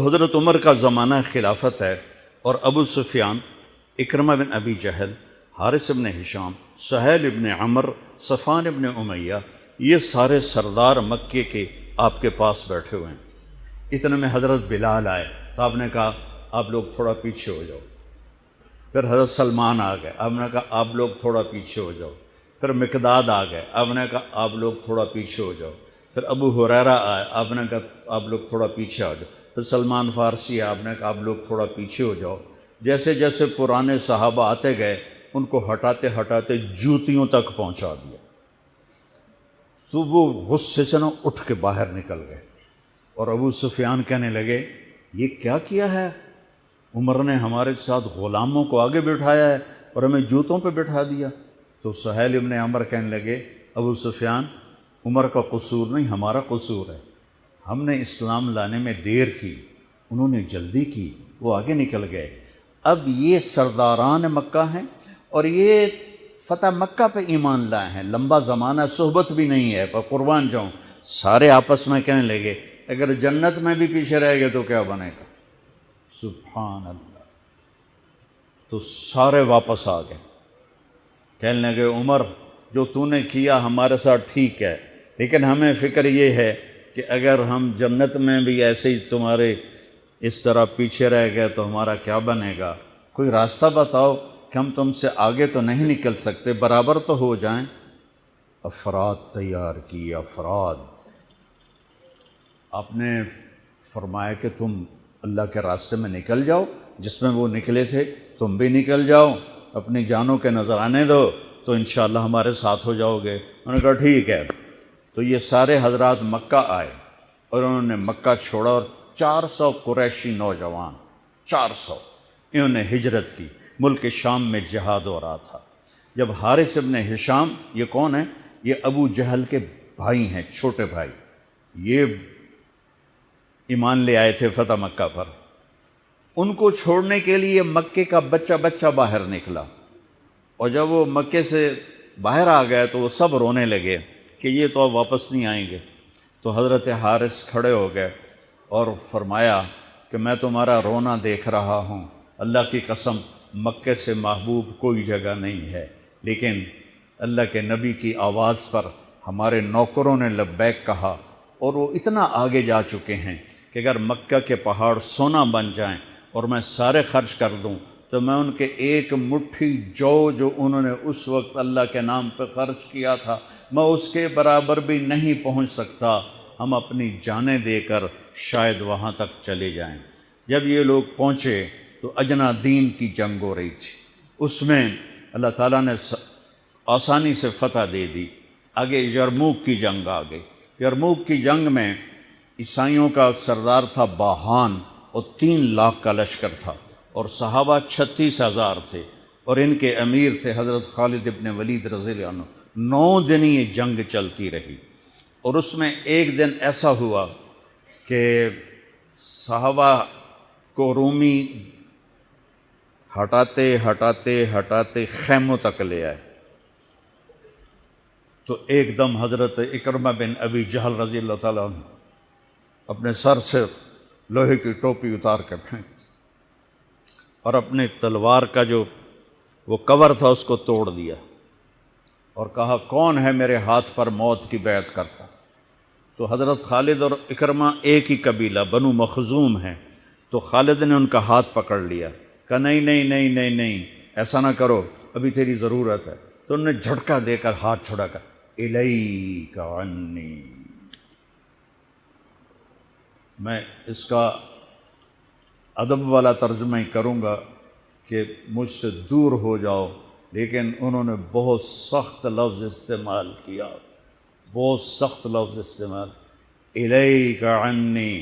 حضرت عمر کا زمانہ خلافت ہے اور ابو سفیان، اکرمہ بن ابی جہل، حارث بن ہشام، سہیل بن عمر، صفوان بن امیہ، یہ سارے سردار مکے کے آپ کے پاس بیٹھے ہوئے ہیں۔ اتنے میں حضرت بلال آئے تو آپ نے کہا آپ لوگ تھوڑا پیچھے ہو جاؤ۔ پھر حضرت سلمان آ گئے، آپ نے کہا آپ لوگ تھوڑا پیچھے ہو جاؤ۔ پھر مقداد آ گئے، آپ نے کہا آپ لوگ تھوڑا پیچھے ہو جاؤ۔ پھر ابو ہریرہ آئے، آپ نے کہا آپ لوگ تھوڑا پیچھے آ جاؤ۔ پھر سلمان فارسی آئے، آپ نے کہا آپ لوگ تھوڑا پیچھے ہو جاؤ۔ جیسے جیسے پرانے صحابہ آتے گئے ان کو ہٹاتے ہٹاتے جوتیوں تک پہنچا دیا، تو وہ غصے سے اٹھ کے باہر نکل گئے۔ اور ابو سفیان کہنے لگے یہ کیا کیا ہے، عمر نے ہمارے ساتھ غلاموں کو آگے بٹھایا ہے اور ہمیں جوتوں پہ بٹھا دیا۔ تو سہیل ابن عمر کہنے لگے ابو سفیان، عمر کا قصور نہیں ہمارا قصور ہے، ہم نے اسلام لانے میں دیر کی، انہوں نے جلدی کی، وہ آگے نکل گئے۔ اب یہ سرداران مکہ ہیں اور یہ فتح مکہ پہ ایمان لائے ہیں، لمبا زمانہ صحبت بھی نہیں ہے، پر قربان جاؤں سارے آپس میں کہنے لگے اگر جنت میں بھی پیچھے رہ گئے تو کیا بنے گا؟ سبحان اللہ۔ تو سارے واپس آ گئے، کہنے لگے عمر جو تو نے کیا ہمارے ساتھ ٹھیک ہے، لیکن ہمیں فکر یہ ہے کہ اگر ہم جنت میں بھی ایسے ہی تمہارے اس طرح پیچھے رہ گئے تو ہمارا کیا بنے گا؟ کوئی راستہ بتاؤ کہ ہم تم سے آگے تو نہیں نکل سکتے، برابر تو ہو جائیں۔ افراد تیار کی، افراد۔ آپ نے فرمایا کہ تم اللہ کے راستے میں نکل جاؤ، جس میں وہ نکلے تھے تم بھی نکل جاؤ، اپنی جانوں کے نذرانے دو تو انشاءاللہ ہمارے ساتھ ہو جاؤ گے۔ انہوں نے کہا ٹھیک ہے۔ تو یہ سارے حضرات مکہ آئے اور انہوں نے مکہ چھوڑا اور 400 قریشی نوجوان، 400 انہوں نے ہجرت کی، ملک شام میں جہاد ہو رہا تھا۔ جب حارث ابن ہشام، یہ کون ہے؟ یہ ابو جہل کے بھائی ہیں، چھوٹے بھائی، یہ ایمان لے آئے تھے فتح مکہ پر۔ ان کو چھوڑنے کے لیے مکے کا بچہ بچہ باہر نکلا، اور جب وہ مکے سے باہر آ گئے تو وہ سب رونے لگے کہ یہ تو اب واپس نہیں آئیں گے۔ تو حضرت حارث کھڑے ہو گئے اور فرمایا کہ میں تمہارا رونا دیکھ رہا ہوں، اللہ کی قسم مکے سے محبوب کوئی جگہ نہیں ہے، لیکن اللہ کے نبی کی آواز پر ہمارے نوکروں نے لبیک کہا اور وہ اتنا آگے جا چکے ہیں کہ اگر مکہ کے پہاڑ سونا بن جائیں اور میں سارے خرچ کر دوں تو میں ان کے ایک مٹھی جو انہوں نے اس وقت اللہ کے نام پہ خرچ کیا تھا میں اس کے برابر بھی نہیں پہنچ سکتا، ہم اپنی جانیں دے کر شاید وہاں تک چلے جائیں۔ جب یہ لوگ پہنچے تو اجنا دین کی جنگ ہو رہی تھی، اس میں اللہ تعالیٰ نے آسانی سے فتح دے دی۔ آگے یرموک کی جنگ آ گئی۔ یرموک کی جنگ میں عیسائیوں کا سردار تھا باہان اور 3 لاکھ کا لشکر تھا، اور صحابہ 36,000 تھے، اور ان کے امیر تھے حضرت خالد ابن ولید رضی اللہ عنہ۔ 9 دن یہ جنگ چلتی رہی، اور اس میں ایک دن ایسا ہوا کہ صحابہ کو رومی ہٹاتے ہٹاتے ہٹاتے خیموں تک لے آئے۔ تو ایک دم حضرت اکرمہ بن ابی جہل رضی اللہ تعالیٰ عنہ اپنے سر سے لوہے کی ٹوپی اتار کے پھینک دی اور اپنے تلوار کا جو وہ کور تھا اس کو توڑ دیا اور کہا کون ہے میرے ہاتھ پر موت کی بیعت کرتا؟ تو حضرت خالد اور اکرمہ ایک ہی قبیلہ بنو مخزوم ہیں، تو خالد نے ان کا ہاتھ پکڑ لیا، کہا نہیں نہیں نہیں نہیں نہیں ایسا نہ کرو، ابھی تیری ضرورت ہے۔ تو انہوں نے جھٹکا دے کر ہاتھ چھڑا کر الیک عنی، میں اس کا ادب والا ترجمہ ہی کروں گا کہ مجھ سے دور ہو جاؤ، لیکن انہوں نے بہت سخت لفظ استعمال کیا، بہت سخت لفظ استعمال، الیک عنی،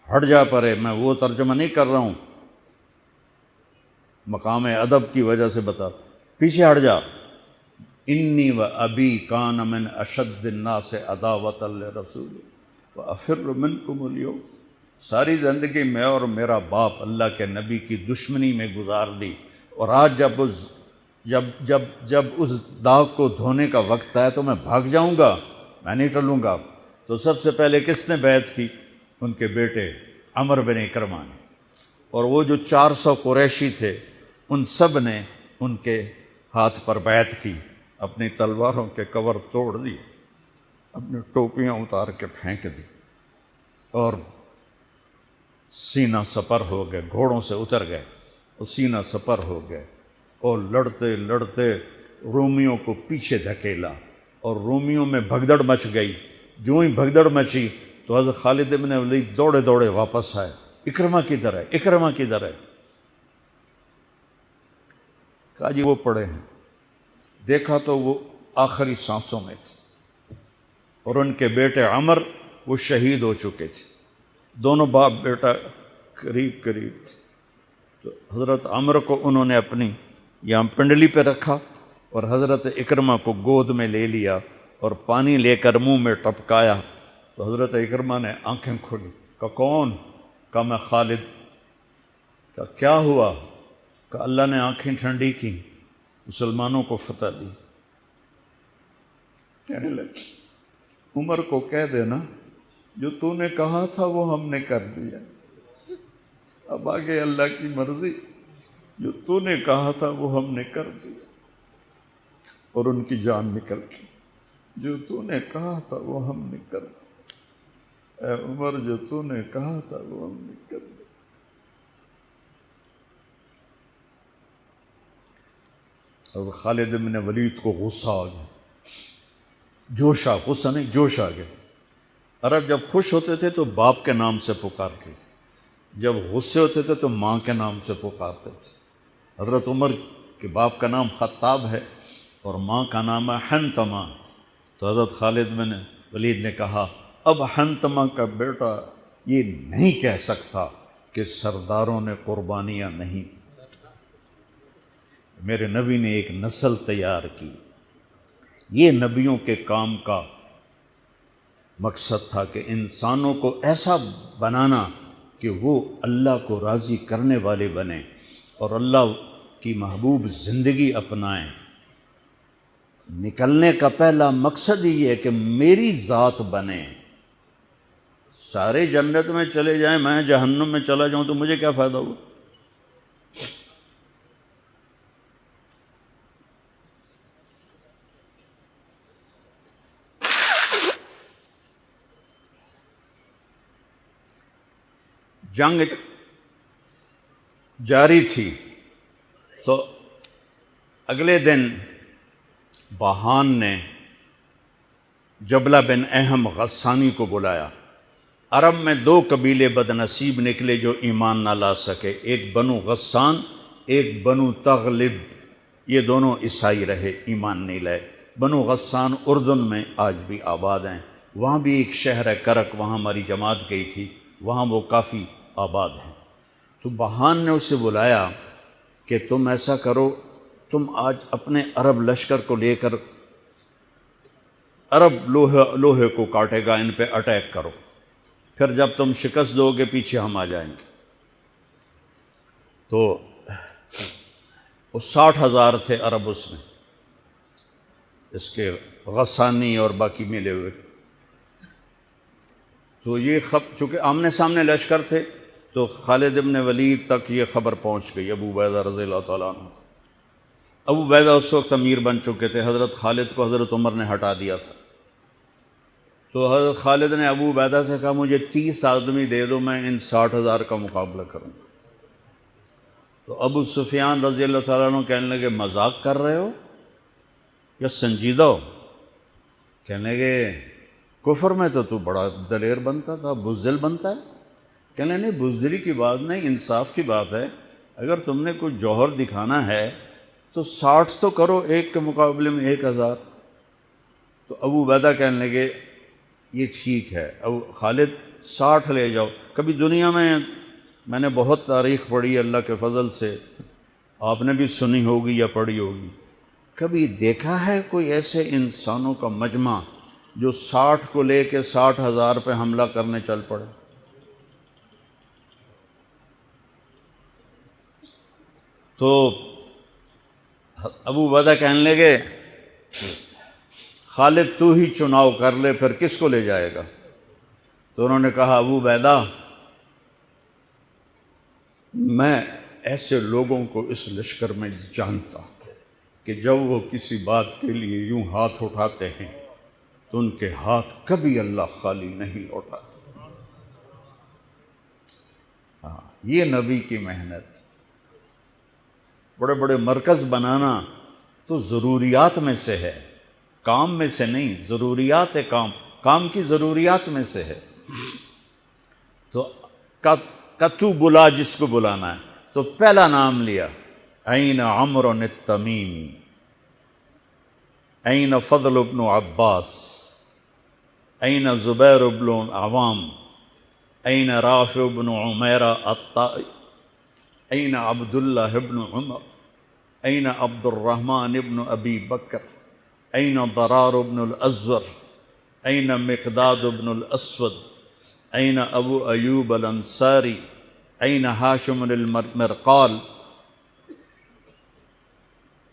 ہٹ جا پرے۔ میں وہ ترجمہ نہیں کر رہا ہوں، مقام ادب کی وجہ سے بتا، پیچھے ہٹ جا۔ انی و ابی کان من اشد الناس عداوۃ لرسول وافر منکم اليوم، ساری زندگی میں اور میرا باپ اللہ کے نبی کی دشمنی میں گزار دی، اور آج جب اس داغ کو دھونے کا وقت آئے تو میں بھاگ جاؤں گا، میں نہیں ٹلوں گا۔ تو سب سے پہلے کس نے بیعت کی؟ ان کے بیٹے عمر بن اکرمہ نے، اور وہ جو 400 قریشی تھے ان سب نے ان کے ہاتھ پر بیعت کی، اپنی تلواروں کے کور توڑ دیے، اپنی ٹوپیاں اتار کے پھینک دی، اور سینہ سپر ہو گئے، گھوڑوں سے اتر گئے اور سینہ سپر ہو گئے، اور لڑتے لڑتے رومیوں کو پیچھے دھکیلا، اور رومیوں میں بھگدڑ مچ گئی۔ جو ہی بھگدڑ مچی تو حضرت خالد بن ولید دوڑے دوڑے واپس آئے، اکرمہ کدھر ہے، اکرمہ کدھر ہے؟ کہا جی وہ پڑے ہیں۔ دیکھا تو وہ آخری سانسوں میں تھے، اور ان کے بیٹے عمر وہ شہید ہو چکے تھے، دونوں باپ بیٹا قریب قریب تھے۔ تو حضرت عمر کو انہوں نے اپنی یہاں پنڈلی پہ رکھا، اور حضرت اکرمہ کو گود میں لے لیا اور پانی لے کر منہ میں ٹپکایا۔ تو حضرت اکرمہ نے آنکھیں کھولی، کہا کون؟ کہا میں خالد۔ کہا کیا ہوا؟ کہ اللہ نے آنکھیں ٹھنڈی کی، مسلمانوں کو فتح دی۔ کہنے لگے عمر کو کہہ دینا جو تو نے کہا تھا وہ ہم نے کر دیا، اب آگے اللہ کی مرضی، جو تو نے کہا تھا وہ ہم نے کر دیا، اور ان کی جان نکل گئی۔ جو تو نے کہا تھا وہ ہم نے کر دیا، اے عمر جو تو نے کہا تھا وہ ہم نے کر دیا۔ اور خالد بن ولید کو غصہ آ گیا، جوش آ، غصہ نہیں جوش آ گیا۔ عرب جب خوش ہوتے تھے تو باپ کے نام سے پکارتے تھے، جب غصے ہوتے تھے تو ماں کے نام سے پکارتے تھے۔ حضرت عمر کے باپ کا نام خطاب ہے اور ماں کا نام ہے حنتمہ۔ تو حضرت خالد بن ولید نے کہا اب حنتمہ کا بیٹا یہ نہیں کہہ سکتا کہ سرداروں نے قربانیاں نہیں کی۔ میرے نبی نے ایک نسل تیار کی، یہ نبیوں کے کام کا مقصد تھا کہ انسانوں کو ایسا بنانا کہ وہ اللہ کو راضی کرنے والے بنیں اور اللہ کی محبوب زندگی اپنائیں۔ نکلنے کا پہلا مقصد ہی ہے کہ میری ذات بنے۔ سارے جنت میں چلے جائیں، میں جہنم میں چلا جاؤں تو مجھے کیا فائدہ ہوا؟ جنگ جاری تھی تو اگلے دن بہان نے جبلہ بن اہم غسانی کو بلایا۔ عرب میں 2 قبیلے بد نصیب نکلے جو ایمان نہ لا سکے، ایک بنو غسان، ایک بنو تغلب۔ یہ دونوں عیسائی رہے، ایمان نہیں لائے۔ بنو غسان اردن میں آج بھی آباد ہیں، وہاں بھی ایک شہر ہے کرک، وہاں ہماری جماعت گئی تھی، وہاں وہ کافی آباد ہیں۔ تو بہان نے اسے بلایا کہ تم ایسا کرو، تم آج اپنے عرب لشکر کو لے کر عرب لوہے کو کاٹے گا، ان پہ اٹیک کرو، پھر جب تم شکست دو گے پیچھے ہم آ جائیں گے۔ تو وہ 60,000 تھے عرب اس میں، اس کے غسانی اور باقی ملے ہوئے۔ تو یہ چونکہ آمنے سامنے لشکر تھے تو خالد بن ولید تک یہ خبر پہنچ گئی، ابو عبیدہ رضی اللہ تعالیٰ عنہ۔ ابو عبیدہ اس وقت امیر بن چکے تھے، حضرت خالد کو حضرت عمر نے ہٹا دیا تھا۔ تو حضرت خالد نے ابو عبیدہ سے کہا مجھے 30 آدمی دے دو، میں ان 60,000 کا مقابلہ کروں گا۔ تو ابو سفیان رضی اللہ تعالیٰ عنہ کہنے لگے مذاق کر رہے ہو یا سنجیدہ ہو؟ کہنے لگے کفر میں تو بڑا دلیر بنتا تھا، بزدل بنتا ہے۔ کہنے نہیں، بزدلی کی بات نہیں، انصاف کی بات ہے۔ اگر تم نے کوئی جوہر دکھانا ہے تو 60 تو کرو، ایک کے مقابلے میں 1,000۔ تو ابو عبیدہ کہنے لگے یہ ٹھیک ہے، ابو خالد 60 لے جاؤ۔ کبھی دنیا میں نے بہت تاریخ پڑھی اللہ کے فضل سے، آپ نے بھی سنی ہوگی یا پڑھی ہوگی، کبھی دیکھا ہے کوئی ایسے انسانوں کا مجمع جو 60 کو لے کے 60,000 پہ حملہ کرنے چل پڑے؟ تو ابو عبیدہ کہنے لگے خالد تو ہی چناؤ کر لے، پھر کس کو لے جائے گا؟ تو انہوں نے کہا ابو عبیدہ میں ایسے لوگوں کو اس لشکر میں جانتا ہوں کہ جب وہ کسی بات کے لیے یوں ہاتھ اٹھاتے ہیں تو ان کے ہاتھ کبھی اللہ خالی نہیں لوٹاتے۔ ہاں، یہ نبی کی محنت۔ بڑے بڑے مرکز بنانا تو ضروریات میں سے ہے، کام میں سے نہیں، ضروریات ہے، کام کی ضروریات میں سے ہے۔ تو کتو بلا جس کو بلانا ہے تو پہلا نام لیا، این عمرو التمیمی، این فضل بن عباس، این زبیر بن عوام، این رافع بن عمیرہ الطائی، این عبداللہ بن عمر، این عبد الرحمن بن ابی بکر، این ضرار بن الازور، این مقداد بن الاسود، این ابو ایوب الانصاری، این ہاشم المرقال۔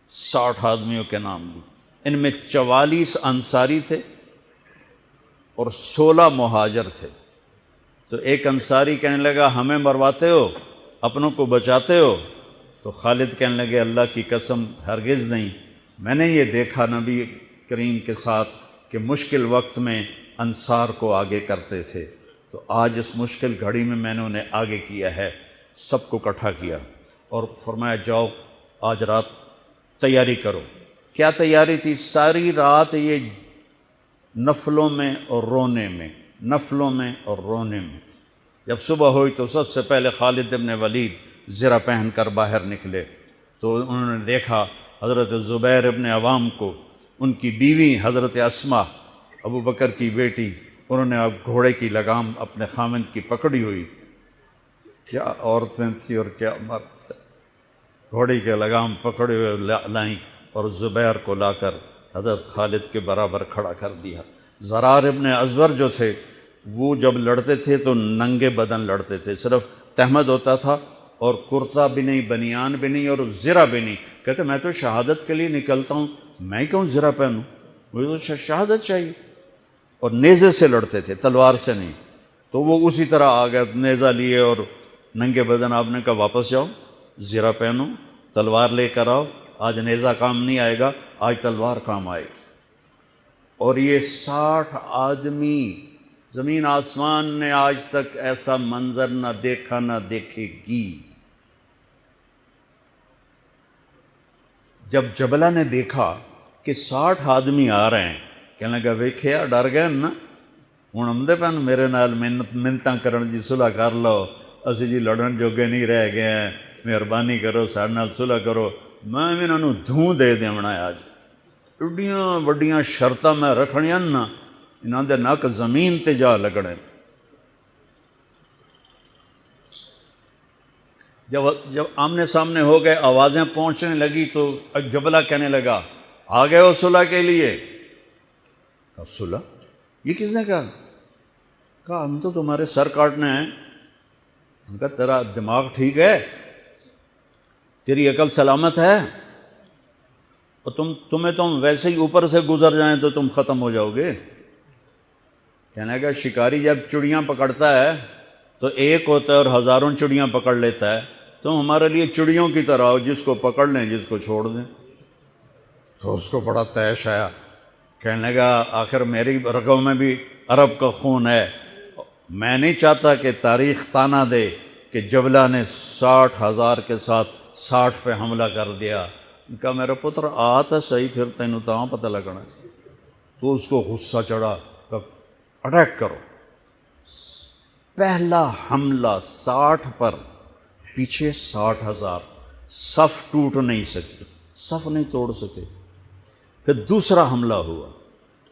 60 آدمیوں کے نام لی۔ ان میں 44 انصاری تھے اور 16 مہاجر تھے۔ تو ایک انصاری کہنے لگا ہمیں مرواتے ہو، اپنوں کو بچاتے ہو؟ تو خالد کہنے لگے اللہ کی قسم ہرگز نہیں، میں نے یہ دیکھا نبی کریم کے ساتھ کہ مشکل وقت میں انصار کو آگے کرتے تھے، تو آج اس مشکل گھڑی میں نے انہیں آگے کیا ہے۔ سب کو اکٹھا کیا اور فرمایا جاؤ آج رات تیاری کرو۔ کیا تیاری تھی؟ ساری رات یہ نفلوں میں اور رونے میں، نفلوں میں اور رونے میں۔ جب صبح ہوئی تو سب سے پہلے خالد بن ولید زرہ پہن کر باہر نکلے تو انہوں نے دیکھا حضرت زبیر بن عوام کو، ان کی بیوی حضرت اسماء ابو بکر کی بیٹی، انہوں نے اب گھوڑے کی لگام اپنے خامند کی پکڑی ہوئی۔ کیا عورتیں تھیں اور کیا مرد تھے، گھوڑے کی لگام پکڑے ہوئے لائیں اور زبیر کو لا کر حضرت خالد کے برابر کھڑا کر دیا۔ ضرار ابن ازور جو تھے وہ جب لڑتے تھے تو ننگے بدن لڑتے تھے، صرف تہمد ہوتا تھا اور کرتا بھی نہیں، بنیان بھی نہیں اور زرہ بھی نہیں۔ کہتے میں تو شہادت کے لیے نکلتا ہوں، میں کیوں زرہ پہنوں، مجھے تو شہادت چاہیے۔ اور نیزے سے لڑتے تھے، تلوار سے نہیں۔ تو وہ اسی طرح آ گئے، نیزہ لیے اور ننگے بدن۔ آپ نے کہا واپس جاؤ، زرہ پہنو، تلوار لے کر آؤ، آج نیزہ کام نہیں آئے گا، آج تلوار کام آئے گی۔ اور یہ 60 آدمی، زمین آسمان نے آج تک ایسا منظر نہ دیکھا نہ دیکھے گی۔ جب جبلہ نے دیکھا کہ 60 آدمی آ رہے ہیں، کہنے لگا ویکھیا ڈر گئے نا، ہوں آمدے پن میرے نال منتاں کرن جی صلح کر لو، اسی جی لڑن جوگے نہیں رہ گئے ہیں، مہربانی کرو ساڈے نال صلح کرو۔ میں بھی انہوں دھوں دے دیونا ہے۔ آج ایڈیاں وڈیاں شرطاں میں رکھنیاں نا، انہاں دے نک زمین تے جا لگنے۔ جب آمنے سامنے ہو گئے، آوازیں پہنچنے لگی تو جبلہ کہنے لگا آ گئے ہو صلح کے لیے؟ کہا صلح؟ یہ کس نے کہا؟ کہا ہم تو تمہارے سر کاٹنے ہیں۔ ان کا تیرا دماغ ٹھیک ہے؟ تیری عقل سلامت ہے؟ اور تمہیں تم ویسے ہی اوپر سے گزر جائیں تو تم ختم ہو جاؤ گے۔ کہنے لگا شکاری جب چڑیاں پکڑتا ہے تو ایک ہوتا ہے اور ہزاروں چڑیاں پکڑ لیتا ہے، تم ہمارے لیے چڑیوں کی طرح ہو، جس کو پکڑ لیں جس کو چھوڑ دیں۔ تو اس کو بڑا طیش آیا، کہنے لگا آخر میری رگوں میں بھی عرب کا خون ہے، میں نہیں چاہتا کہ تاریخ تانا دے کہ جبلہ نے 60,000 کے ساتھ 60 پہ حملہ کر دیا۔ ان کا میرا پتر آ تو صحیح، پھر تینوں تاں پتہ لگنا۔ تو اس کو غصہ چڑھا، اٹیک کرو۔ پہلا حملہ 60 پر، پیچھے 60,000، صف ٹوٹ نہیں سکی، صف نہیں توڑ سکے۔ پھر دوسرا حملہ ہوا،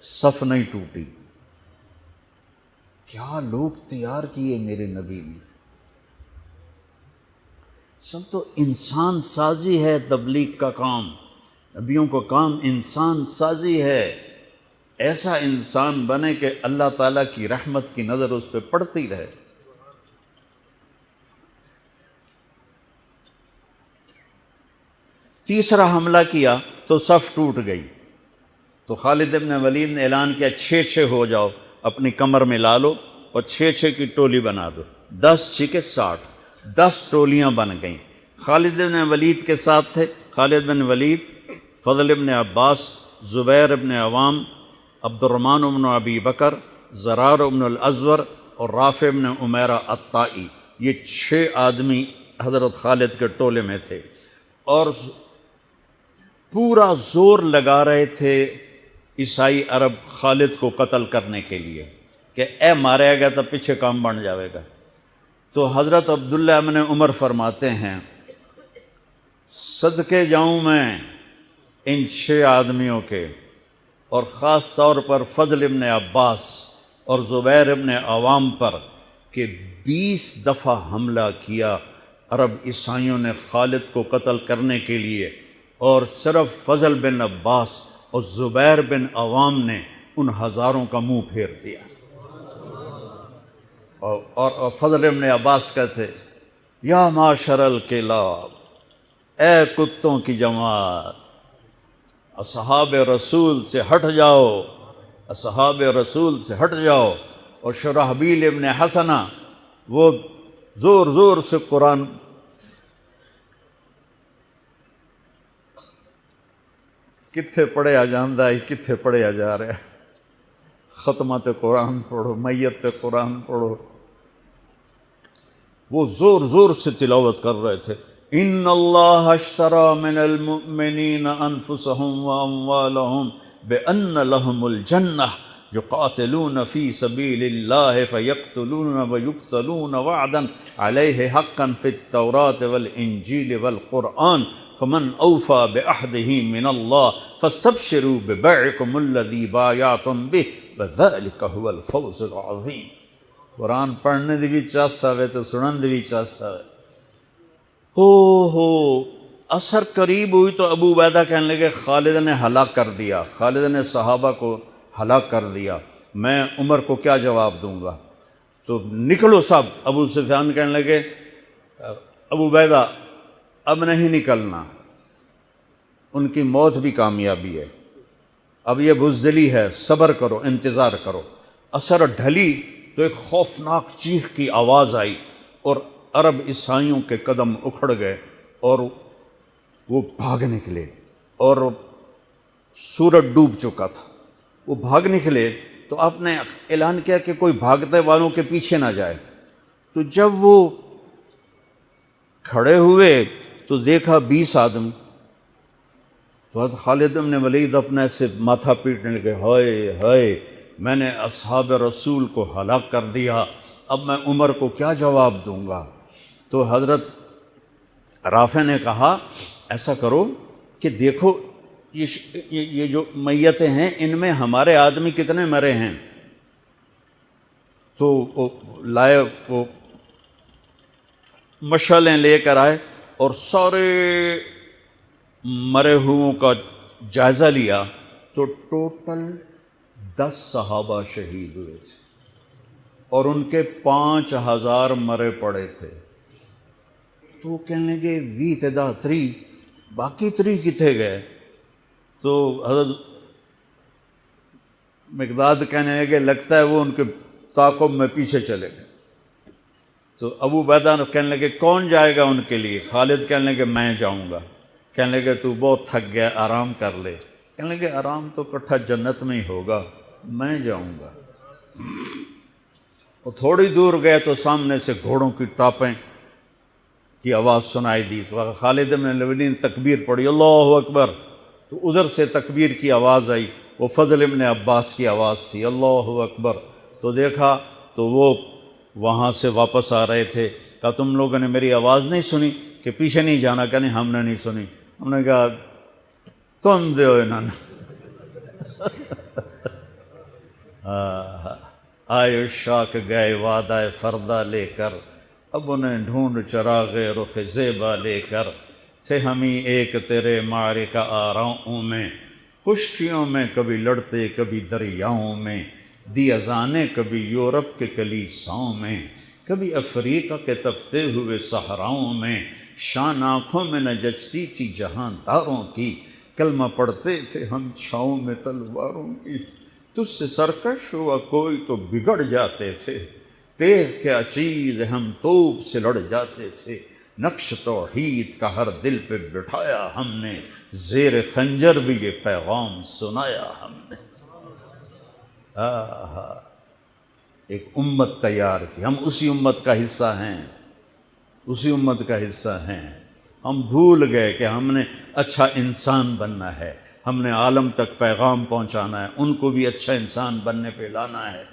صف نہیں ٹوٹی۔ کیا لوگ تیار کیے میرے نبی نے۔ اصل تو انسان سازی ہے تبلیغ کا کام، نبیوں کا کام انسان سازی ہے۔ ایسا انسان بنے کہ اللہ تعالیٰ کی رحمت کی نظر اس پہ پڑتی رہے۔ تیسرا حملہ کیا تو صف ٹوٹ گئی، تو خالد بن ولید نے اعلان کیا 6 ہو جاؤ، اپنی کمر میں لا لو اور 6 کی ٹولی بنا دو، 10 6 60۔ 10 ٹولیاں بن گئیں۔ خالد بن ولید کے ساتھ تھے خالد بن ولید، فضل بن عباس، زبیر بن عوام، عبد الرحمن بن ابی بکر، زرار بن الازور اور رافع بن عمیرہ الطائی۔ یہ 6 آدمی حضرت خالد کے ٹولے میں تھے، اور پورا زور لگا رہے تھے عیسائی عرب خالد کو قتل کرنے کے لیے کہ اے ماریا گیا تو پیچھے کام بن جاوے گا۔ تو حضرت عبداللہ بن عمر فرماتے ہیں صدقے جاؤں میں ان 6 آدمیوں کے، اور خاص طور پر فضل ابن عباس اور زبیر ابن عوام پر، کہ 20 دفعہ حملہ کیا عرب عیسائیوں نے خالد کو قتل کرنے کے لیے، اور صرف فضل بن عباس اور زبیر بن عوام نے ان ہزاروں کا منہ پھیر دیا۔ اور فضل ابن عباس کہتے یا معاشر الکلاب، اے کتوں کی جماعت، اصحاب رسول سے ہٹ جاؤ، اصحاب رسول سے ہٹ جاؤ۔ اور شرحبیل ابن حسنہ وہ زور زور سے قرآن کتھے پڑھیا جاندہ ہے، کتھے پڑھیا جا رہا ہے، ختمات قرآن پڑھو، میت قرآن پڑھو، وہ زور زور سے تلاوت کر رہے تھے۔ ان اللہ اشترى من المؤمنین انفسهم واموالهم بان لهم الجنہ یقاتلون فی سبیل اللہ فیقتلون ویقتلون وعدا علیہ حقا فی التوراة والانجیل والقرآن فمن اوفى بعہدہ من اللہ فاستبشروا ببیعکم الذی بایعتم بہ وذلک هو الفوز العظیم۔ قرآن پڑھنے دی بھی چاس آوے تو سنن دی بھی چاس آوے۔ ہو اثر قریب ہوئی تو ابو عبیدہ کہنے لگے خالد نے ہلاک کر دیا، خالد نے صحابہ کو ہلاک کر دیا، میں عمر کو کیا جواب دوں گا؟ تو نکلو سب۔ ابو سفیان کہنے لگے ابو عبیدہ اب نہیں نکلنا، ان کی موت بھی کامیابی ہے، اب یہ بزدلی ہے، صبر کرو، انتظار کرو۔ اثر ڈھلی تو ایک خوفناک چیخ کی آواز آئی، اور عرب عیسائیوں کے قدم اکھڑ گئے، اور وہ بھاگ نکلے، اور سورج ڈوب چکا تھا، وہ بھاگ نکلے۔ تو آپ نے اعلان کیا کہ کوئی بھاگتے والوں کے پیچھے نہ جائے۔ تو جب وہ کھڑے ہوئے تو دیکھا 20 آدمی۔ تو حضرت خالد بن ولید اپنے سے ماتھا پیٹنے لگے، ہائے ہائے، میں نے اصحاب رسول کو ہلاک کر دیا، اب میں عمر کو کیا جواب دوں گا؟ تو حضرت رافع نے کہا ایسا کرو کہ دیکھو یہ جو میتیں ہیں ان میں ہمارے آدمی کتنے مرے ہیں؟ تو وہ لائے، وہ مشعلیں لے کر آئے اور سارے مرے ہوئوں کا جائزہ لیا، تو ٹوٹل 10 صحابہ شہید ہوئے تھے، اور ان کے 5000 مرے پڑے تھے۔ تو وہ کہنے لگے وی تدا 3 باقی 3 کتنے گئے؟ تو حضرت مقداد کہنے لگے لگتا ہے وہ ان کے تعاقب میں پیچھے چلے گئے۔ تو ابو عبیدہ کہنے لگے کون جائے گا ان کے لیے؟ خالد کہنے لگے میں جاؤں گا۔ کہنے لگے تو بہت تھک گیا، آرام کر لے۔ کہنے لگے آرام تو کٹھا جنت میں ہی ہوگا، میں جاؤں گا۔ وہ تھوڑی دور گئے تو سامنے سے گھوڑوں کی ٹاپیں کی آواز سنائی دی، تو خالد بن ولید نے تکبیر پڑھی، اللہ اکبر۔ تو ادھر سے تکبیر کی آواز آئی، وہ فضل بن عباس کی آواز تھی، اللہ اکبر۔ تو دیکھا تو وہ وہاں سے واپس آ رہے تھے۔ کہا تم لوگوں نے میری آواز نہیں سنی کہ پیچھے نہیں جانا؟ کہ نہیں ہم نے نہیں سنی۔ ہم نے کہا تم دے انہوں نے آئے شاک گئے وعدہ فردہ لے کر، اب انہیں ڈھونڈ چراغ رخ زیبا لے کر، تھے ہمیں ایک تیرے معرکہ آراؤں میں، خشکیوں میں کبھی لڑتے کبھی دریاؤں میں، دی اذانیں کبھی یورپ کے کلیساؤں میں، کبھی افریقہ کے تپتے ہوئے صحراؤں میں، شان آنکھوں میں نہ جچتی تھی جہانداروں کی، کلمہ پڑھتے تھے ہم چھاؤں میں تلواروں کی، تجھ سے سرکش ہوا کوئی تو بگڑ جاتے تھے، تیغ کے چیز ہم توپ سے لڑ جاتے تھے، نقش توحید کا ہر دل پہ بٹھایا ہم نے، زیر خنجر بھی یہ پیغام سنایا ہم نے۔ ایک امت تیار کی، ہم اسی امت کا حصہ ہیں، اسی امت کا حصہ ہیں۔ ہم بھول گئے کہ ہم نے اچھا انسان بننا ہے، ہم نے عالم تک پیغام پہنچانا ہے، ان کو بھی اچھا انسان بننے پہ لانا ہے۔